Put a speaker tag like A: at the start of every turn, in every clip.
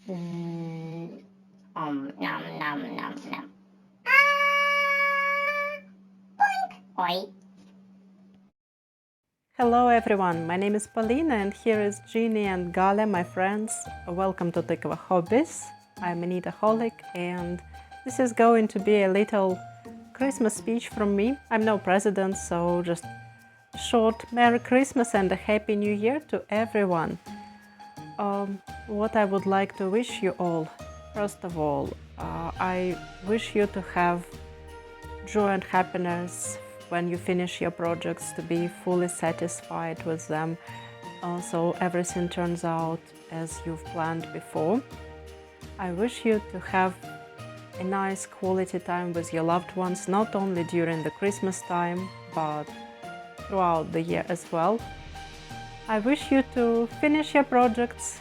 A: Nom nom nom nom. Oi.
B: Hello everyone, my name is Polina and here is Jeannie and Gale, my friends. Welcome to Tikva Hobbies. I'm an eataholic and this is going to be a little Christmas speech from me. I'm no president, so just short Merry Christmas and a Happy New Year to everyone. What I would like to wish you all, first of all, I wish you to have joy and happiness when you finish your projects, to be fully satisfied with them, so everything turns out as you've planned before. I wish you to have a nice quality time with your loved ones, not only during the Christmas time, but throughout the year as well. I wish you to finish your projects.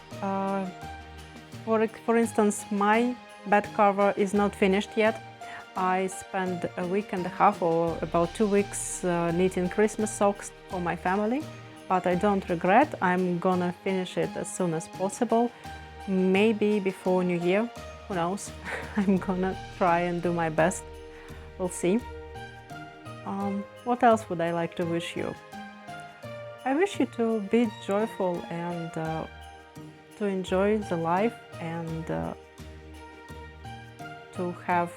B: For instance, my bed cover is not finished yet. I spent a week and a half or about 2 weeks knitting Christmas socks for my family, but I don't regret. I'm gonna finish it as soon as possible, maybe before New Year, who knows. I'm gonna try and do my best, we'll see. What else would I like to wish you? I wish you to be joyful and to enjoy the life and to have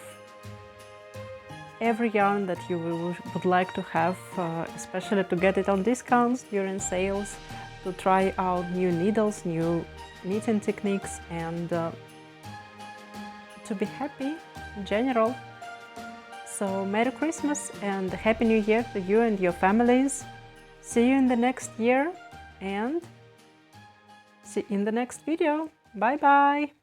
B: every yarn that you would like to have, especially to get it on discounts during sales, to try out new needles, new knitting techniques, and to be happy in general. So Merry Christmas and Happy New Year to you and your families. See you in the next year and see you in the next video. Bye bye!